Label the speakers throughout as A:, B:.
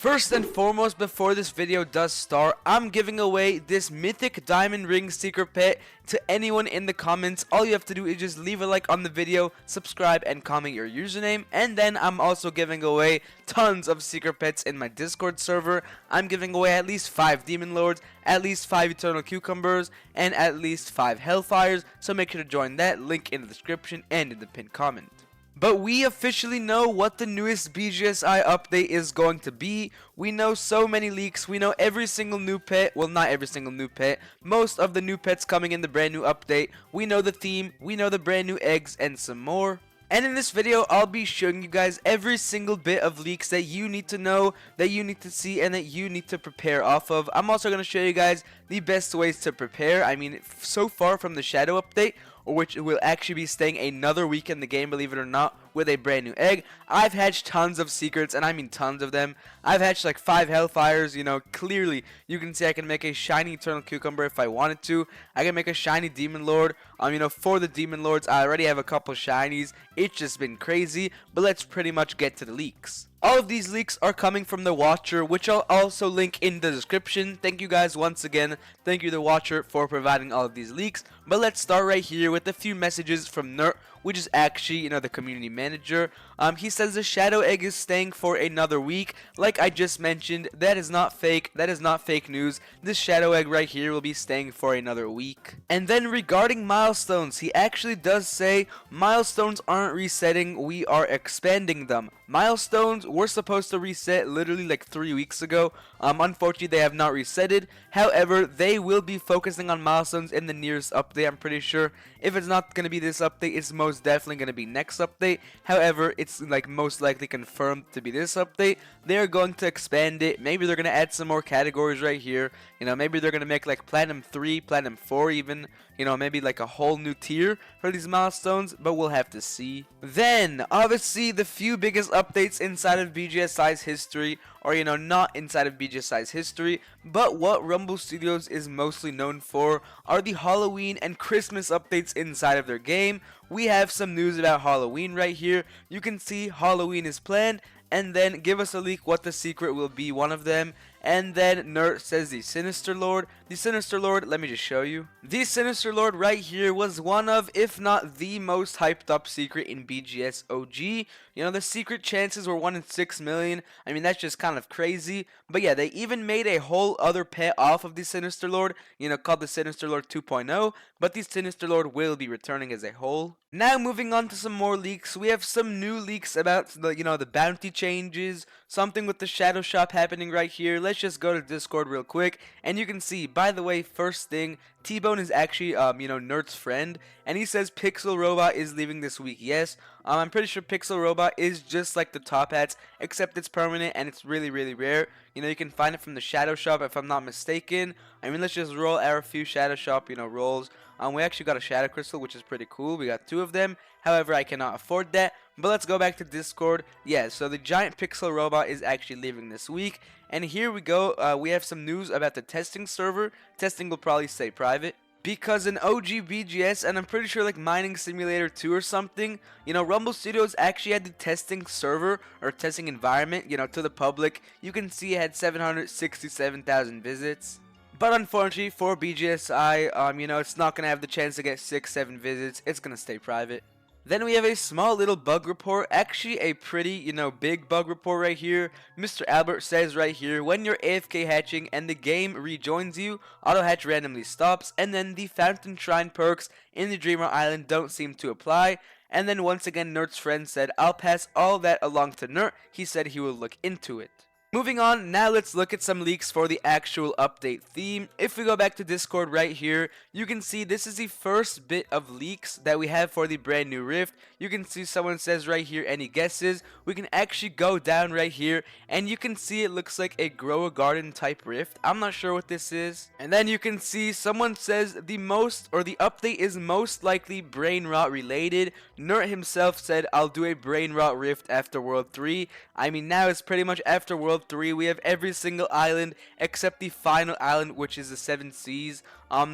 A: First and foremost, before this video does start, I'm giving away this mythic diamond ring secret pet to anyone in the comments. All you have to do is just leave a like on the video, subscribe, and comment your username. And then I'm also giving away tons of secret pets in my Discord server. I'm giving away at least 5 demon lords, at least 5 eternal cucumbers, and at least 5 hellfires. So make sure to join that, link in the description and in the pinned comment. But we officially know what the newest BGSI update is going to be. We know so many leaks. We know every single new pet. Well, not every single new pet. Most of the new pets coming in the brand new update. We know the theme. We know the brand new eggs and some more. And in this video, I'll be showing you guys every single bit of leaks that you need to know, that you need to see, and that you need to prepare off of. I'm also going to show you guys the best ways to prepare. I mean, so far from the shadow update, which will actually be staying another week in the game, believe it or not, with a brand new egg, I've hatched tons of secrets, and I mean tons of them. I've hatched like 5 hellfires. You know, clearly you can see I can make a shiny eternal cucumber if I wanted to. I can make a shiny demon lord. You know, for the demon lords, I already have a couple shinies. It's just been crazy, but let's pretty much get to the leaks. All of these leaks are coming from the Watcher, which I'll also link in the description. Thank you guys once again. Thank you, the Watcher, for providing all of these leaks. But let's start right here with a few messages from Nert, which is actually, you know, the community manager. He says the shadow egg is staying for another week. Like I just mentioned, that is not fake. That is not fake news. This shadow egg right here will be staying for another week. And then regarding milestones, he actually does say milestones aren't resetting. We are expanding them. Milestones were supposed to reset literally like 3 weeks ago. Unfortunately, they have not resetted. However, they will be focusing on milestones in the nearest update, I'm pretty sure. If it's not going to be this update, it's most definitely going to be next update. However, it's like most likely confirmed to be this update. They're going to expand it. Maybe they're going to add some more categories right here. You know, maybe they're going to make like Platinum 3, Platinum 4 even. You know, maybe like a whole new tier for these milestones, but we'll have to see. Then, obviously, the few biggest updates inside of BGSI's history, or you know, not inside of BGSI's history, but what Rumble Studios is mostly known for, are the Halloween and Christmas updates inside of their game. We have some news about Halloween right here. You can see Halloween is planned, and then give us a leak what the secret will be, one of them. And then Nert says the Sinister Lord. The Sinister Lord, let me just show you. The Sinister Lord right here was one of, if not the most hyped up secret in BGS OG. You know, the secret chances were 1 in 6 million. I mean, that's just kind of crazy. But yeah, they even made a whole other pet off of the Sinister Lord, you know, called the Sinister Lord 2.0. But the Sinister Lord will be returning as a whole. Now moving on to some more leaks, we have some new leaks about the, you know, the bounty changes, something with the shadow shop happening right here. Let's just go to Discord real quick, and you can see, by the way, first thing, T-Bone is actually, you know, Nert's friend, and he says Pixel Robot is leaving this week. Yes, I'm pretty sure Pixel Robot is just like the top hats, except it's permanent and it's really, really rare. You know, you can find it from the shadow shop if I'm not mistaken. I mean, let's just roll our few shadow shop, you know, rolls. We actually got a shadow crystal, which is pretty cool. We got 2 of them. However, I cannot afford that. But let's go back to Discord. Yeah, so the giant pixel robot is actually leaving this week. And here we go. We have some news about the testing server. Testing will probably stay private, because in OG BGS, and I'm pretty sure like Mining Simulator 2 or something, you know, Rumble Studios actually had the testing server or testing environment, you know, to the public. You can see it had 767,000 visits. But unfortunately for BGSI, you know, it's not going to have the chance to get 6-7 visits. It's going to stay private. Then we have a small little bug report, actually a pretty, you know, big bug report right here. Mr. Albert says right here, when you're AFK hatching and the game rejoins you, auto hatch randomly stops, and then the Fountain Shrine perks in the Dreamer Island don't seem to apply. And then once again, Nert's friend said, I'll pass all that along to Nert. He said he will look into it. Moving on, now let's look at some leaks for the actual update theme. If we go back to Discord right here, you can see this is the first bit of leaks that we have for the brand new Rift. You can see someone says right here, any guesses? We can actually go down right here, and you can see it looks like a Grow a Garden type Rift. I'm not sure what this is. And then you can see someone says the update is most likely BRAINROT related. Nert himself said, I'll do a BRAINROT Rift after World 3. I mean, now it's pretty much after World World 3. We have every single island except the final island, which is the 7 Seas.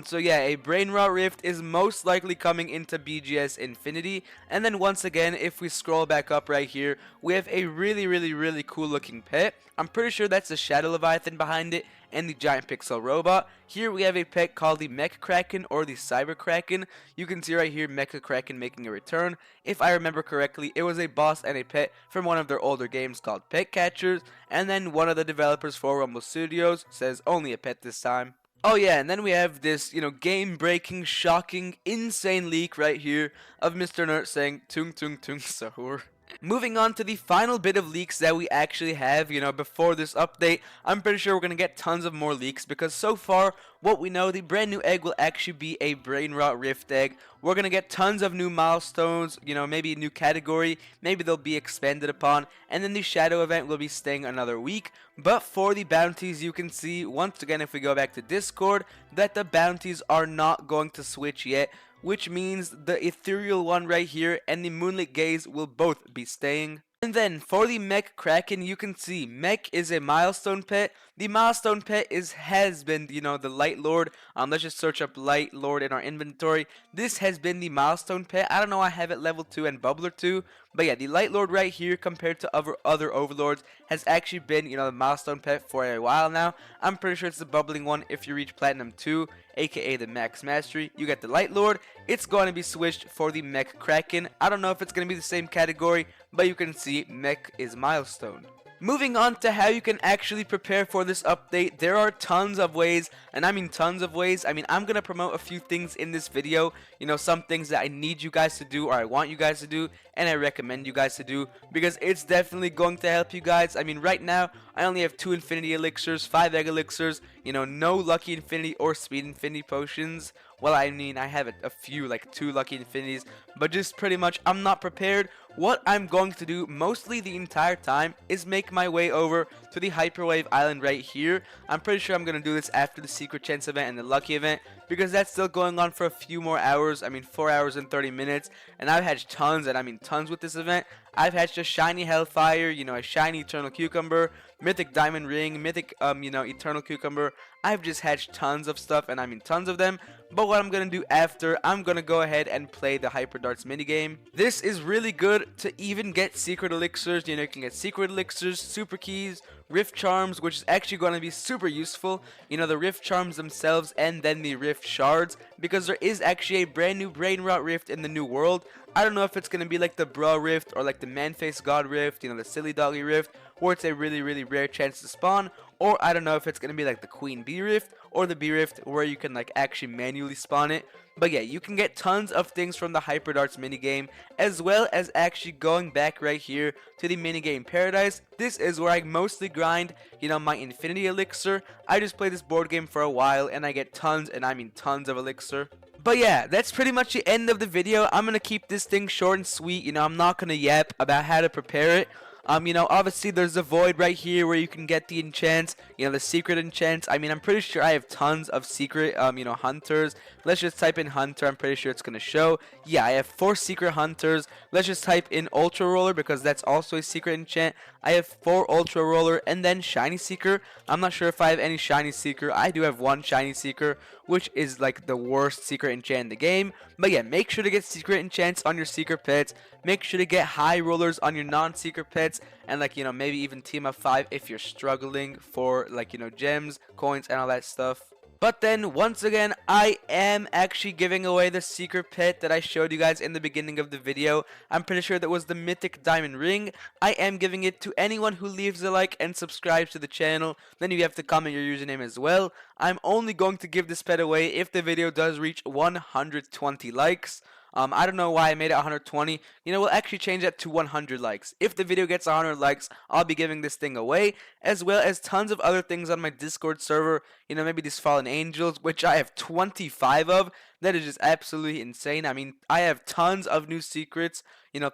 A: So yeah, a BRAINROT Rift is most likely coming into BGS Infinity. And then once again, if we scroll back up right here, we have a really cool looking pet. I'm pretty sure that's the Shadow Leviathan behind it and the giant pixel robot. Here we have a pet called the Mech Kraken or the Cyber Kraken. You can see right here Mecha Kraken making a return. If I remember correctly, it was a boss and a pet from one of their older games called Pet Catchers, and then one of the developers for Rumble Studios says only a pet this time. Oh yeah, and then we have this, game-breaking, shocking, insane leak right here of Mr. Nerd saying "Tung Tung Tung Sahur." Moving on to the final bit of leaks that we actually have, before this update, I'm pretty sure we're going to get tons of more leaks because so far, what we know, the brand new egg will actually be a BRAINROT Rift egg. We're going to get tons of new milestones, maybe a new category, maybe they'll be expanded upon, and then the shadow event will be staying another week. But for the bounties, you can see, once again, if we go back to Discord, that the bounties are not going to switch yet, which means the ethereal one right here and the moonlit gaze will both be staying. And then for the Mech Kraken, you can see Mech is a milestone pet. The milestone pet has been, the Light Lord. Let's just search up Light Lord in our inventory. This has been the milestone pet. I don't know, I have it level 2 and Bubbler 2. But yeah, the Light Lord right here compared to other overlords has actually been, the milestone pet for a while now. I'm pretty sure it's the bubbling one. If you reach Platinum 2, aka the Max Mastery, you get the Light Lord. It's going to be switched for the Mech Kraken. I don't know if it's going to be the same category, but you can see Mech is milestone. Moving on to how you can actually prepare for this update, there are tons of ways, and I mean tons of ways. I'm going to promote a few things in this video, some things that I need you guys to do or I want you guys to do, and I recommend you guys to do, because it's definitely going to help you guys. Right now, I only have 2 Infinity Elixirs, 5 Egg Elixirs, no Lucky Infinity or Speed Infinity Potions. Well, I have a few, like 2 Lucky Infinities, but just pretty much I'm not prepared. What I'm going to do mostly the entire time is make my way over to the Hyperwave Island right here. I'm pretty sure I'm going to do this after the Secret Chance event and the Lucky event, because that's still going on for a few more hours. 4 hours and 30 minutes, and I've hatched tons, and tons with this event. I've hatched a shiny Hellfire, a shiny Eternal Cucumber, Mythic Diamond Ring, Mythic, Eternal Cucumber. I've just hatched tons of stuff, and tons of them. But what I'm going to do after, I'm going to go ahead and play the Hyper Darts minigame. This is really good to even get secret elixirs. You can get secret elixirs, super keys, rift charms, which is actually going to be super useful. The rift charms themselves and then the rift shards, because there is actually a brand new BRAINROT Rift in the new world. I don't know if it's going to be like the Bra Rift or like the Man-Face God Rift, the Silly Doggy Rift, or it's a really rare chance to spawn, or I don't know if it's going to be like the Queen Bee Rift or the Bee Rift where you can like actually manually spawn it. But yeah, you can get tons of things from the Hyper Darts minigame, as well as actually going back right here to the minigame Paradise. This is where I mostly grind, my Infinity Elixir. I just play this board game for a while and I get tons, and tons of Elixir. But yeah, that's pretty much the end of the video. I'm going to keep this thing short and sweet. I'm not going to yap about how to prepare it. Obviously there's a void right here where you can get the enchants, the secret enchants. I'm pretty sure I have tons of secret, hunters. Let's just type in hunter. I'm pretty sure it's going to show. Yeah, I have 4 secret hunters. Let's just type in ultra roller because that's also a secret enchant. I have 4 ultra roller and then shiny seeker. I'm not sure if I have any shiny seeker. I do have 1 shiny seeker, which is like the worst secret enchant in the game. But yeah, make sure to get secret enchants on your secret pets. Make sure to get high rollers on your non-secret pets, and maybe even team up 5 if you're struggling for gems, coins, and all that stuff. But then, once again, I am actually giving away the secret pet that I showed you guys in the beginning of the video. I'm pretty sure that was the Mythic Diamond Ring. I am giving it to anyone who leaves a like and subscribes to the channel. Then you have to comment your username as well. I'm only going to give this pet away if the video does reach 120 likes. I don't know why I made it 120. We'll actually change that to 100 likes. If the video gets 100 likes, I'll be giving this thing away, as well as tons of other things on my Discord server. Maybe these Fallen Angels, which I have 25 of. That is just absolutely insane. I have tons of new secrets,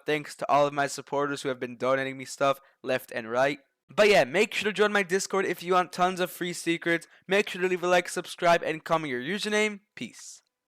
A: thanks to all of my supporters who have been donating me stuff left and right. But yeah, make sure to join my Discord if you want tons of free secrets. Make sure to leave a like, subscribe, and comment your username. Peace.